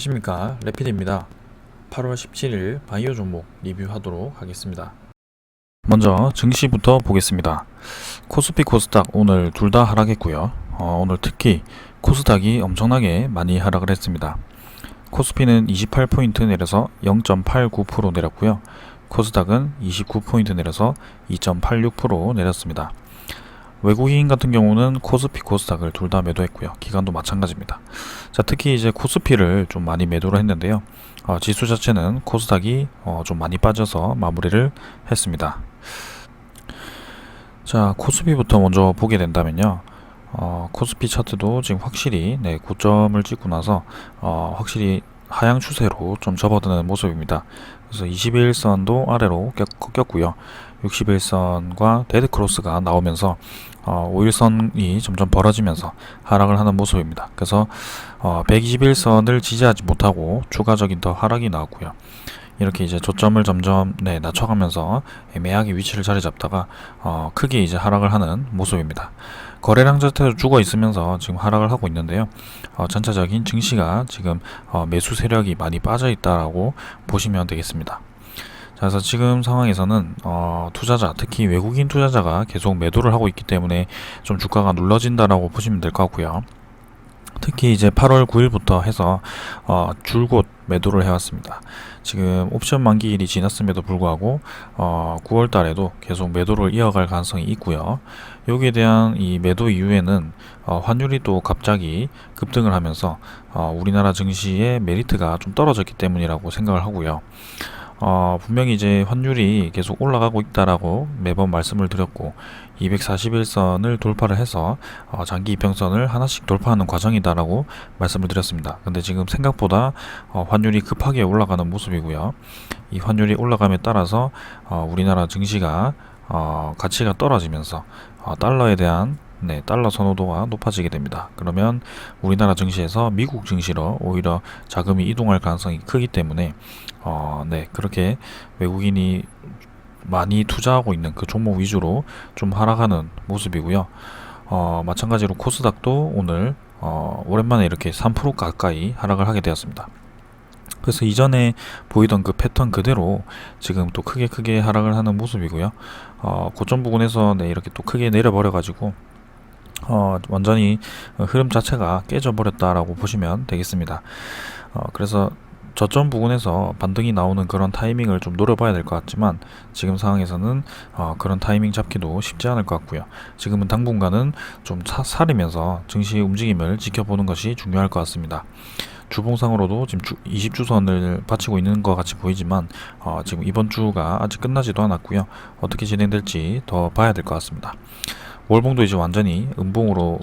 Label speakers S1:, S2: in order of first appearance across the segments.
S1: 안녕하십니까, 레피드입니다. 8월 17일 바이오 종목 리뷰하도록 하겠습니다. 먼저 증시부터 보겠습니다. 코스피 코스닥 오늘 둘 다 하락했고요. 오늘 특히 코스닥이 엄청나게 많이 하락을 했습니다. 코스피는 28포인트 내려서 0.89% 내렸고요. 코스닥은 29포인트 내려서 2.86% 내렸습니다. 외국인 같은 경우는 코스피, 코스닥을 둘 다 매도했고요. 기관도 마찬가지입니다. 자, 특히 이제 코스피를 좀 많이 매도를 했는데요. 지수 자체는 코스닥이 좀 많이 빠져서 마무리를 했습니다. 자, 코스피부터 먼저 보게 된다면요. 코스피 차트도 지금 확실히 고점을 찍고 나서 확실히 하향 추세로 좀 접어드는 모습입니다. 그래서 21선도 아래로 꺾였고요. 61선과 데드크로스가 나오면서 5일선이 점점 벌어지면서 하락을 하는 모습입니다. 그래서 121선을 지지하지 못하고 추가적인 더 하락이 나왔고요. 이렇게 이제 저점을 점점 낮춰가면서 애매하게 위치를 자리 잡다가 크게 이제 하락을 하는 모습입니다. 거래량 자체도 죽어 있으면서 지금 하락을 하고 있는데요. 전체적인 증시가 지금 매수 세력이 많이 빠져 있다라고 보시면 되겠습니다. 자, 그래서 지금 상황에서는 투자자, 특히 외국인 투자자가 계속 매도를 하고 있기 때문에 좀 주가가 눌러진다라고 보시면 될 것 같고요. 특히 이제 8월 9일부터 해서 줄곧 매도를 해왔습니다. 지금 옵션 만기일이 지났음에도 불구하고 9월 달에도 계속 매도를 이어갈 가능성이 있고요. 여기에 대한 이 매도 이후에는 환율이 또 갑자기 급등을 하면서 우리나라 증시의 메리트가 좀 떨어졌기 때문이라고 생각을 하고요. 분명히 이제 환율이 계속 올라가고 있다라고 매번 말씀을 드렸고 241선을 돌파를 해서 장기 이평선을 하나씩 돌파하는 과정이다라고 말씀을 드렸습니다. 근데 지금 생각보다 환율이 급하게 올라가는 모습이고요. 이 환율이 올라감에 따라서 우리나라 증시가 가치가 떨어지면서 달러에 대한 달러 선호도가 높아지게 됩니다. 그러면 우리나라 증시에서 미국 증시로 오히려 자금이 이동할 가능성이 크기 때문에 그렇게 외국인이 많이 투자하고 있는 그 종목 위주로 좀 하락하는 모습이고요. 마찬가지로 코스닥도 오늘 오랜만에 이렇게 3% 가까이 하락을 하게 되었습니다. 그래서 이전에 보이던 그 패턴 그대로 지금 또 크게 하락을 하는 모습이고요. 고점 부근에서 이렇게 또 크게 내려버려 가지고 완전히 흐름 자체가 깨져버렸다라고 보시면 되겠습니다. 그래서 저점 부근에서 반등이 나오는 그런 타이밍을 좀 노려봐야 될 것 같지만 지금 상황에서는 그런 타이밍 잡기도 쉽지 않을 것 같고요. 지금은 당분간은 좀 사리면서 증시의 움직임을 지켜보는 것이 중요할 것 같습니다. 주봉상으로도 지금 20주선을 받치고 있는 것 같이 보이지만 지금 이번 주가 아직 끝나지도 않았고요. 어떻게 진행될지 더 봐야 될 것 같습니다. 월봉도 이제 완전히 음봉으로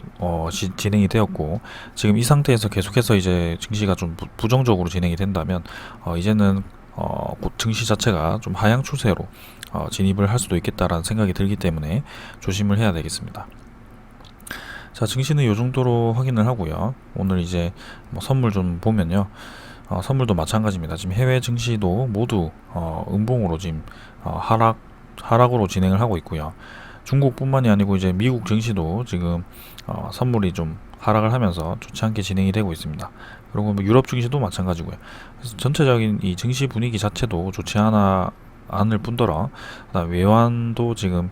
S1: 진행이 되었고 지금 이 상태에서 계속해서 이제 증시가 좀 부정적으로 진행이 된다면 이제는 증시 자체가 좀 하향 추세로 진입을 할 수도 있겠다라는 생각이 들기 때문에 조심을 해야 되겠습니다. 자, 증시는 이 정도로 확인을 하고요. 오늘 이제 선물 좀 보면요. 선물도 마찬가지입니다. 지금 해외 증시도 모두 음봉으로 지금 하락으로 진행을 하고 있고요. 중국뿐만이 아니고 이제 미국 증시도 지금 선물이 좀 하락을 하면서 좋지 않게 진행이 되고 있습니다. 그리고 유럽 증시도 마찬가지고요. 그래서 전체적인 이 증시 분위기 자체도 좋지 않을 뿐더러 외환도 지금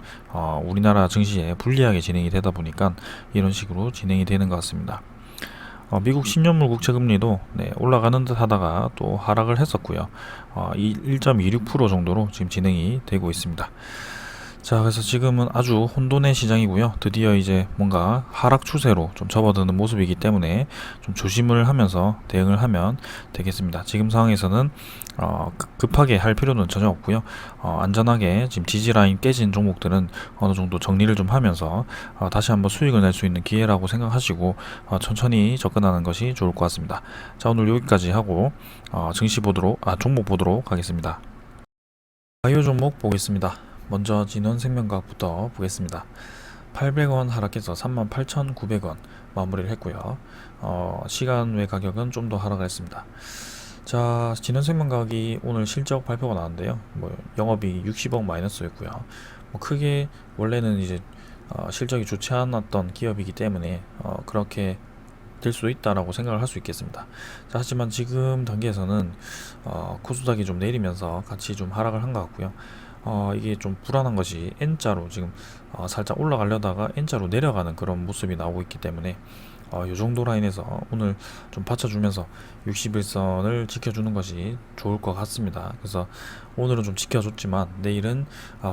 S1: 우리나라 증시에 불리하게 진행이 되다 보니까 이런 식으로 진행이 되는 것 같습니다. 미국 10년물 국채금리도 올라가는 듯 하다가 또 하락을 했었고요. 1.26% 정도로 지금 진행이 되고 있습니다. 자, 그래서 지금은 아주 혼돈의 시장이고요. 드디어 이제 뭔가 하락 추세로 좀 접어드는 모습이기 때문에 좀 조심을 하면서 대응을 하면 되겠습니다. 지금 상황에서는 급하게 할 필요는 전혀 없고요. 안전하게 지금 지지라인 깨진 종목들은 어느 정도 정리를 좀 하면서 다시 한번 수익을 낼 수 있는 기회라고 생각하시고 천천히 접근하는 것이 좋을 것 같습니다. 자, 오늘 여기까지 하고 종목 보도록 하겠습니다. 바이오 종목 보겠습니다. 먼저 진원생명과학부터 보겠습니다. 800원 하락해서 38,900원 마무리를 했고요. 시간 외 가격은 좀 더 하락했습니다. 자, 진원생명과학이 오늘 실적 발표가 나왔는데요. 영업이 60억 마이너스였고요. 크게 원래는 이제 실적이 좋지 않았던 기업이기 때문에 그렇게 될 수도 있다라고 생각을 할 수 있겠습니다. 자, 하지만 지금 단계에서는 코스닥이 좀 내리면서 같이 좀 하락을 한 것 같고요. 이게 좀 불안한 것이 N자로 지금 살짝 올라가려다가 N자로 내려가는 그런 모습이 나오고 있기 때문에 이 정도 라인에서 오늘 좀 받쳐주면서 61선을 지켜주는 것이 좋을 것 같습니다. 그래서 오늘은 좀 지켜줬지만 내일은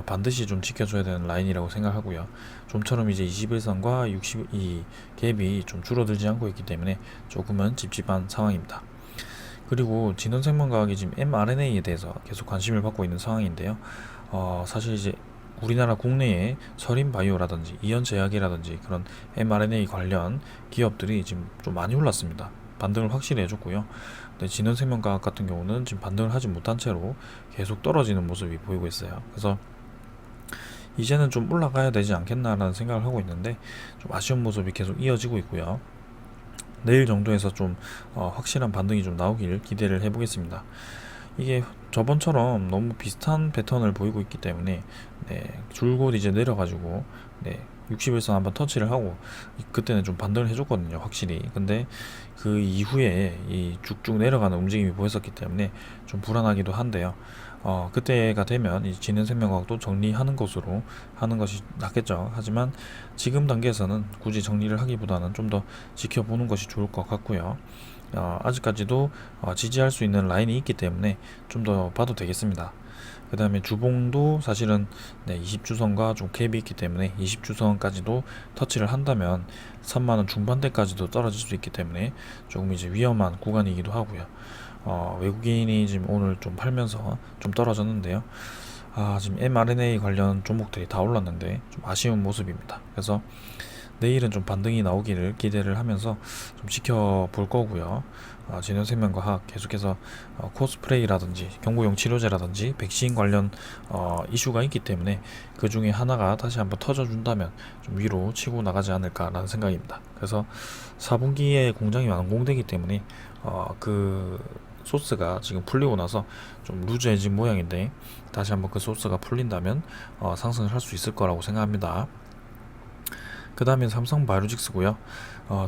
S1: 반드시 좀 지켜줘야 되는 라인이라고 생각하고요. 좀처럼 이제 21선과 62 갭이 좀 줄어들지 않고 있기 때문에 조금은 찝찝한 상황입니다. 그리고 진원생명과학이 지금 mRNA에 대해서 계속 관심을 받고 있는 상황인데요. 사실 이제 우리나라 국내에 서린바이오라든지 이연제약이라든지 그런 mRNA 관련 기업들이 지금 좀 많이 올랐습니다. 반등을 확실히 해줬고요. 근데 진원생명과학 같은 경우는 지금 반등을 하지 못한 채로 계속 떨어지는 모습이 보이고 있어요. 그래서 이제는 좀 올라가야 되지 않겠나라는 생각을 하고 있는데 좀 아쉬운 모습이 계속 이어지고 있고요. 내일 정도에서 좀 확실한 반등이 좀 나오길 기대를 해보겠습니다. 이게 저번처럼 너무 비슷한 패턴을 보이고 있기 때문에 줄곧 이제 내려가지고 60일선 한번 터치를 하고 그때는 좀 반등을 해줬거든요, 확실히. 근데 그 이후에 이 쭉쭉 내려가는 움직임이 보였었기 때문에 좀 불안하기도 한데요. 그때가 되면 이 진hen생명과학도 정리하는 것으로 하는 것이 낫겠죠. 하지만 지금 단계에서는 굳이 정리를 하기보다는 좀 더 지켜보는 것이 좋을 것 같고요. 아직까지도 지지할 수 있는 라인이 있기 때문에 좀 더 봐도 되겠습니다. 그 다음에 주봉도 사실은 20주선과 좀 갭이 있기 때문에 20주선까지도 터치를 한다면 3만원 중반대까지도 떨어질 수 있기 때문에 조금 이제 위험한 구간이기도 하고요. 외국인이 지금 오늘 좀 팔면서 좀 떨어졌는데요. 지금 mRNA 관련 종목들이 다 올랐는데 좀 아쉬운 모습입니다. 그래서 내일은 좀 반등이 나오기를 기대를 하면서 좀 지켜볼 거고요. 진현생명과학 계속해서 코스프레이라든지 경구용 치료제라든지 백신 관련 이슈가 있기 때문에 그 중에 하나가 다시 한번 터져준다면 좀 위로 치고 나가지 않을까라는 생각입니다. 그래서 4분기에 공장이 완공되기 때문에 그 소스가 지금 풀리고 나서 좀 루즈해진 모양인데 다시 한번 그 소스가 풀린다면 상승을 할 수 있을 거라고 생각합니다. 그 다음에 삼성바이오로직스고요.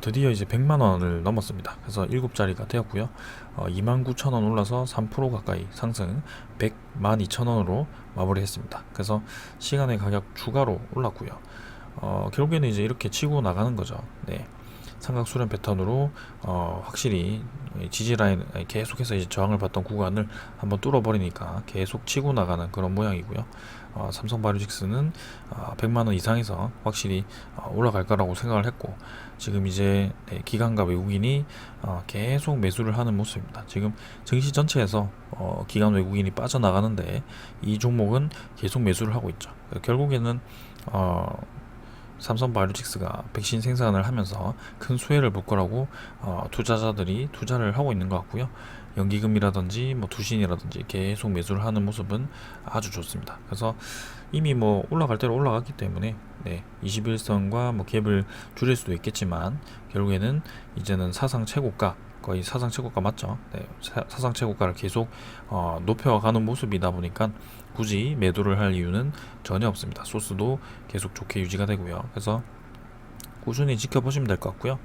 S1: 드디어 이제 100만원을 넘었습니다. 그래서 7자리가 되었고요. 29,000원 올라서 3% 가까이 상승 112,000원으로 마무리했습니다. 그래서 시간의 가격 추가로 올랐고요. 결국에는 이제 이렇게 치고 나가는 거죠. 삼각 수렴 패턴으로 확실히 지지 라인 계속해서 이제 저항을 받던 구간을 한번 뚫어버리니까 계속 치고 나가는 그런 모양이고요. 삼성바이오로직스는 100만원 이상에서 확실히 올라갈 거라고 생각을 했고 지금 이제 기관과 외국인이 계속 매수를 하는 모습입니다. 지금 증시 전체에서 기관 외국인이 빠져나가는데 이 종목은 계속 매수를 하고 있죠. 결국에는 삼성바이오로직스가 백신 생산을 하면서 큰 수혜를 볼 거라고 투자자들이 투자를 하고 있는 것 같고요. 연기금이라든지 두신이라든지 계속 매수를 하는 모습은 아주 좋습니다. 그래서 이미 올라갈 대로 올라갔기 때문에 21선과 갭을 줄일 수도 있겠지만 결국에는 이제는 사상 최고가 거의 사상 최고가 맞죠? 사상 최고가를 계속 높여가는 모습이다 보니까 굳이 매도를 할 이유는 전혀 없습니다. 소스도 계속 좋게 유지가 되고요. 그래서 꾸준히 지켜보시면 될 것 같고요.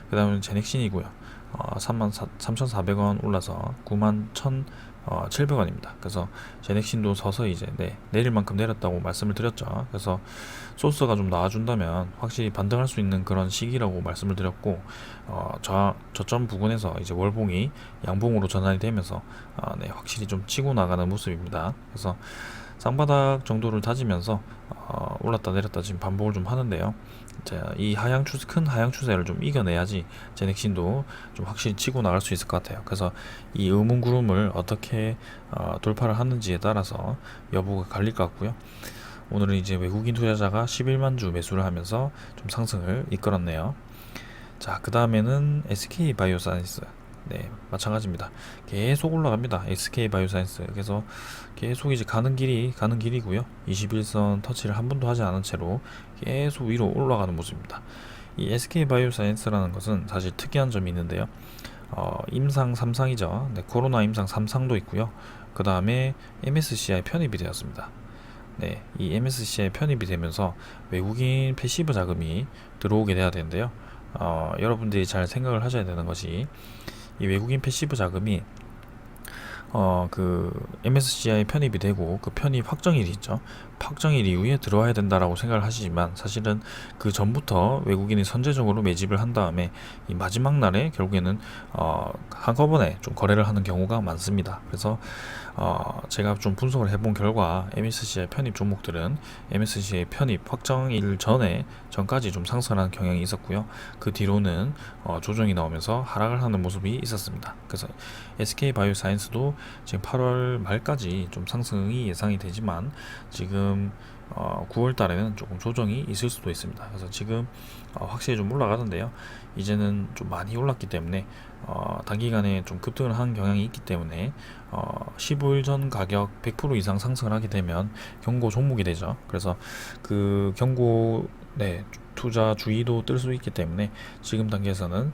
S1: 그 다음에 제넥신이고요. 33,400원 올라서 91,700원입니다. 그래서 제넥신도 서서히 이제 내릴 만큼 내렸다고 말씀을 드렸죠. 그래서 소스가 좀 나와준다면 확실히 반등할 수 있는 그런 시기라고 말씀을 드렸고 저점 부근에서 이제 월봉이 양봉으로 전환이 되면서 확실히 좀 치고 나가는 모습입니다. 그래서 쌍바닥 정도를 다지면서 올랐다 내렸다 지금 반복을 좀 하는데요. 이 큰 하향 추세를 좀 이겨내야지 제넥신도 좀 확실히 치고 나갈 수 있을 것 같아요. 그래서 이 의문구름을 어떻게 돌파를 하는지에 따라서 여부가 갈릴 것 같고요. 오늘은 이제 외국인 투자자가 11만 주 매수를 하면서 좀 상승을 이끌었네요. 자, 그 다음에는 SK바이오사이언스. 마찬가지입니다. 계속 올라갑니다. SK바이오사이언스. 그래서 계속 이제 가는 길이고요. 21선 터치를 한 번도 하지 않은 채로 계속 위로 올라가는 모습입니다. 이 SK바이오사이언스라는 것은 사실 특이한 점이 있는데요. 임상 3상이죠. 코로나 임상 3상도 있고요. 그 다음에 MSCI 편입이 되었습니다. 이 MSCI 편입이 되면서 외국인 패시브 자금이 들어오게 돼야 되는데요. 여러분들이 잘 생각을 하셔야 되는 것이 이 외국인 패시브 자금이 그 MSCI에 편입이 되고 그 편입 확정일이 있죠. 확정일 이후에 들어와야 된다라고 생각을 하시지만 사실은 그 전부터 외국인이 선제적으로 매집을 한 다음에 이 마지막 날에 결국에는 한꺼번에 좀 거래를 하는 경우가 많습니다. 그래서 제가 좀 분석을 해본 결과 MSCI 편입 종목들은 MSCI 편입 확정일 전까지 좀 상승하는 경향이 있었고요. 그 뒤로는 조정이 나오면서 하락을 하는 모습이 있었습니다. 그래서 SK바이오사이언스도 지금 8월 말까지 좀 상승이 예상이 되지만 지금 9월 달에는 조금 조정이 있을 수도 있습니다. 그래서 지금 확실히 좀 올라가는데요. 이제는 좀 많이 올랐기 때문에 단기간에 좀 급등을 한 경향이 있기 때문에 15일 전 가격 100% 이상 상승을 하게 되면 경고 종목이 되죠. 그래서 그 경고 투자 주의도 뜰 수 있기 때문에 지금 단계에서는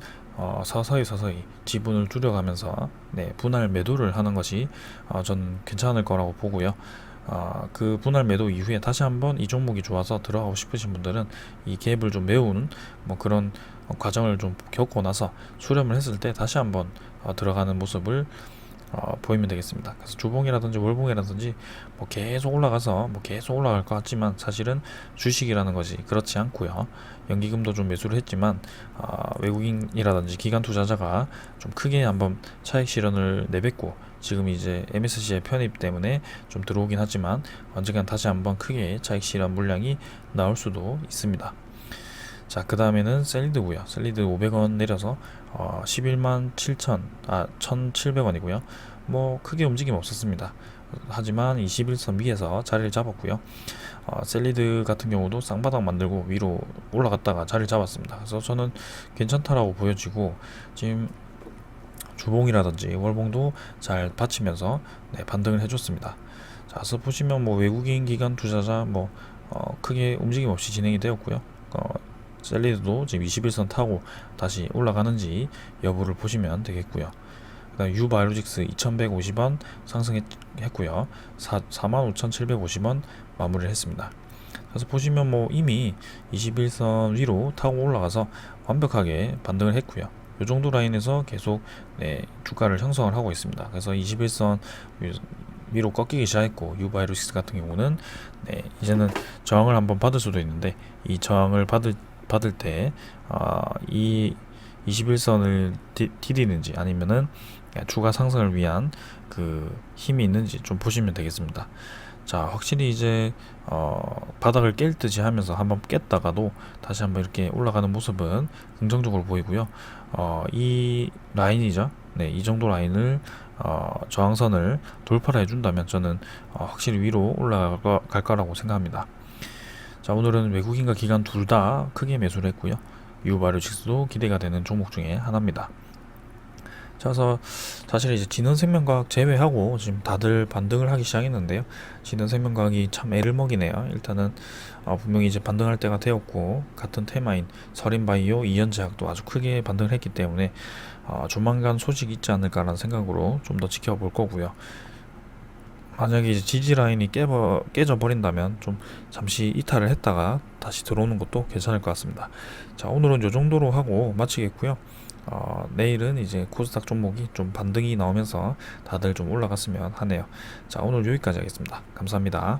S1: 서서히 지분을 줄여가면서 분할 매도를 하는 것이 저는 괜찮을 거라고 보고요. 그 분할 매도 이후에 다시 한번 이 종목이 좋아서 들어가고 싶으신 분들은 이 갭을 좀 메우는 뭐 그런 과정을 좀 겪고 나서 수렴을 했을 때 다시 한번 들어가는 모습을 보이면 되겠습니다. 그래서 주봉이라든지 월봉이라든지 뭐 계속 올라가서 뭐 계속 올라갈 것 같지만 사실은 주식이라는 것이 그렇지 않고요. 연기금도 좀 매수를 했지만 외국인이라든지 기관 투자자가 좀 크게 한번 차익 실현을 내뱉고 지금 이제 MSCI 편입 때문에 좀 들어오긴 하지만 언젠간 다시 한번 크게 차익 실현 물량이 나올 수도 있습니다. 자, 그 다음에는 셀리드고요. 셀리드 500원 내려서 11만 7천, 1,700원이고요. 뭐 크게 움직임 없었습니다. 하지만 21선 위에서 자리를 잡았고요. 셀리드 같은 경우도 쌍바닥 만들고 위로 올라갔다가 자리를 잡았습니다. 그래서 저는 괜찮다라고 보여지고 지금 주봉이라든지 월봉도 잘 받치면서 반등을 해줬습니다. 자, 그래서 보시면 뭐 외국인 기관 투자자 뭐 크게 움직임 없이 진행이 되었고요. 셀리드도 지금 21선 타고 다시 올라가는지 여부를 보시면 되겠고요. 그다음 유바이오직스 2150원 상승했고요. 45,750원 마무리를 했습니다. 그래서 보시면 뭐 이미 21선 위로 타고 올라가서 완벽하게 반등을 했고요. 이 정도 라인에서 계속 주가를 형성을 하고 있습니다. 그래서 21선 위로 꺾이기 시작했고 유바이오직스 같은 경우는 이제는 저항을 한번 받을 수도 있는데 이 저항을 받을 때 이 21선을 디디는지 아니면은 추가 상승을 위한 그 힘이 있는지 좀 보시면 되겠습니다. 자, 확실히 이제 바닥을 깰 듯이 하면서 한번 깼다가도 다시 한번 이렇게 올라가는 모습은 긍정적으로 보이고요. 이 라인이죠. 이 정도 라인을 저항선을 돌파를 해준다면 저는 확실히 위로 올라갈 거라고 생각합니다. 자, 오늘은 외국인과 기관 둘 다 크게 매수를 했고요. 유바이오직스도 기대가 되는 종목 중에 하나입니다. 자, 그래서 사실 이제 진원생명과학 제외하고 지금 다들 반등을 하기 시작했는데요. 진원생명과학이 참 애를 먹이네요. 일단은 분명히 이제 반등할 때가 되었고 같은 테마인 서린바이오, 이현제약도 아주 크게 반등을 했기 때문에 조만간 소식이 있지 않을까라는 생각으로 좀 더 지켜볼 거고요. 만약에 이제 지지 라인이 깨져 버린다면 좀 잠시 이탈을 했다가 다시 들어오는 것도 괜찮을 것 같습니다. 자, 오늘은 이 정도로 하고 마치겠고요. 내일은 이제 코스닥 종목이 좀 반등이 나오면서 다들 좀 올라갔으면 하네요. 자, 오늘 여기까지 하겠습니다. 감사합니다.